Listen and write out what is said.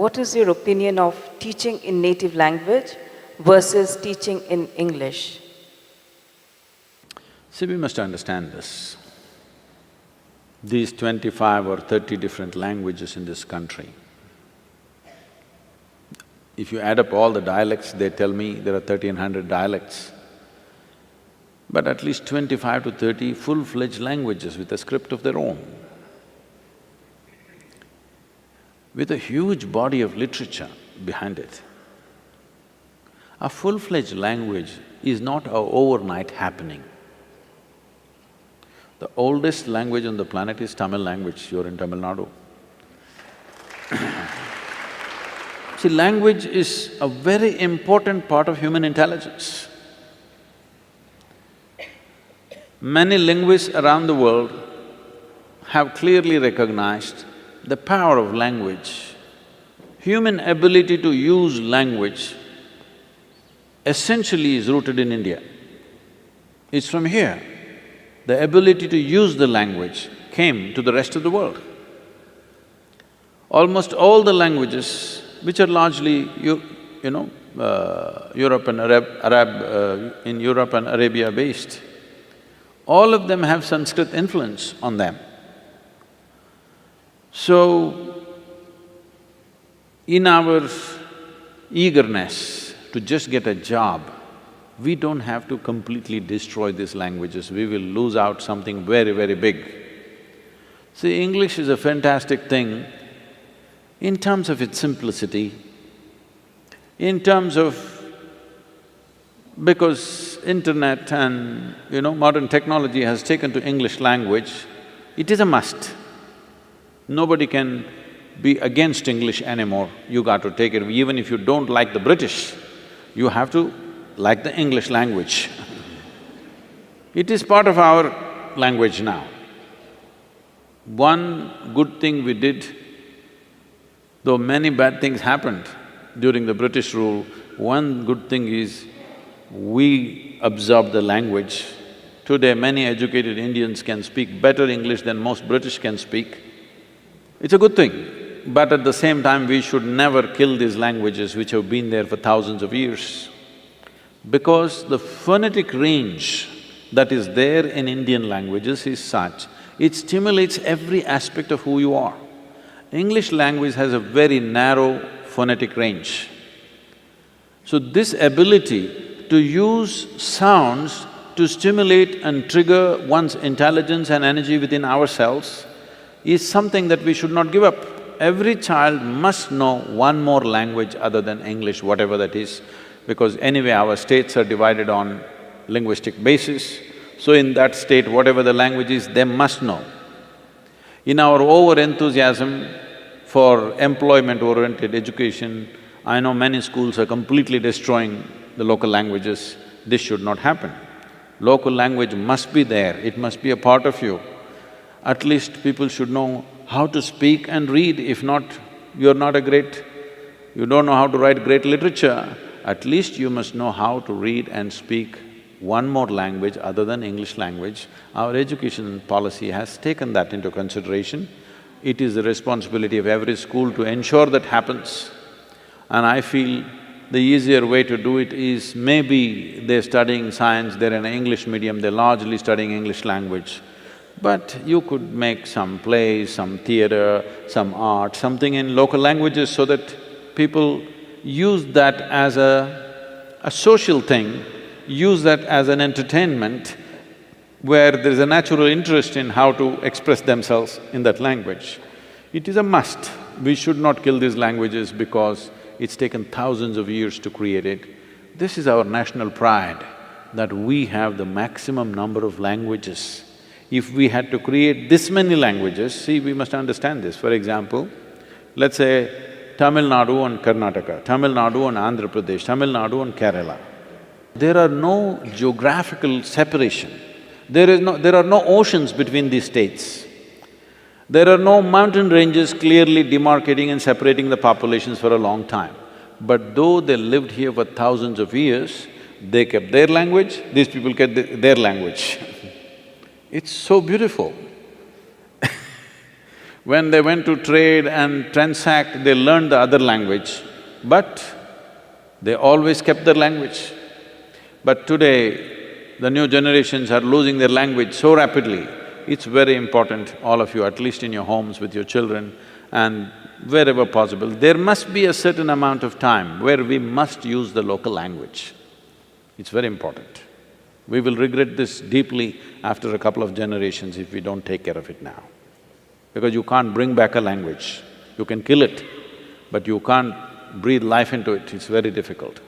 what is your opinion of teaching in native language versus teaching in English? See, we must understand this. These 25 or 30 different languages in this country, if you add up all the dialects, they tell me there are 1,300 dialects, but at least 25 to 30 full-fledged languages with a script of their own, with a huge body of literature behind it. A full-fledged language is not an overnight happening. The oldest language on the planet is Tamil language, you're in Tamil Nadu. See, language is a very important part of human intelligence. Many linguists around the world have clearly recognized the power of language. Human ability to use language essentially is rooted in India. It's from here. The ability to use the language came to the rest of the world. Almost all the languages, which are largely, Europe and in Europe and Arabia based, all of them have Sanskrit influence on them. So, in our eagerness to just get a job, we don't have to completely destroy these languages, we will lose out something very, very big. See, English is a fantastic thing in terms of its simplicity, in terms of… because internet and, modern technology has taken to English language, it is a must. Nobody can be against English anymore, you got to take it. Even if you don't like the British, you have to like the English language. It is part of our language now. One good thing we did, though many bad things happened during the British rule, one good thing is we absorbed the language. Today, many educated Indians can speak better English than most British can speak. It's a good thing, but at the same time, we should never kill these languages which have been there for thousands of years. Because the phonetic range that is there in Indian languages is such, it stimulates every aspect of who you are. English language has a very narrow phonetic range. So this ability to use sounds to stimulate and trigger one's intelligence and energy within ourselves is something that we should not give up. Every child must know one more language other than English, whatever that is, because anyway our states are divided on linguistic basis, so in that state, whatever the language is, they must know. In our over-enthusiasm for employment-oriented education, I know many schools are completely destroying the local languages. This should not happen. Local language must be there, it must be a part of you. At least people should know how to speak and read. If not, you're not a great… you don't know how to write great literature, at least you must know how to read and speak one more language other than English language. Our education policy has taken that into consideration. It is the responsibility of every school to ensure that happens. And I feel the easier way to do it is maybe they're studying science, they're in an English medium, they're largely studying English language. But you could make some plays, some theatre, some art, something in local languages so that people use that as a social thing, use that as an entertainment where there's a natural interest in how to express themselves in that language. It is a must. We should not kill these languages because it's taken thousands of years to create it. This is our national pride, that we have the maximum number of languages. If we had to create this many languages, see, we must understand this. For example, let's say Tamil Nadu and Karnataka, Tamil Nadu and Andhra Pradesh, Tamil Nadu and Kerala. There are no geographical separation. There are no oceans between these states. There are no mountain ranges clearly demarcating and separating the populations for a long time. But though they lived here for thousands of years, they kept their language, these people kept their language. It's so beautiful. When they went to trade and transact, they learned the other language, but they always kept their language. But today, the new generations are losing their language so rapidly. It's very important, all of you, at least in your homes with your children and wherever possible, there must be a certain amount of time where we must use the local language. It's very important. We will regret this deeply after a couple of generations if we don't take care of it now. Because you can't bring back a language. You can kill it, but you can't breathe life into it, it's very difficult.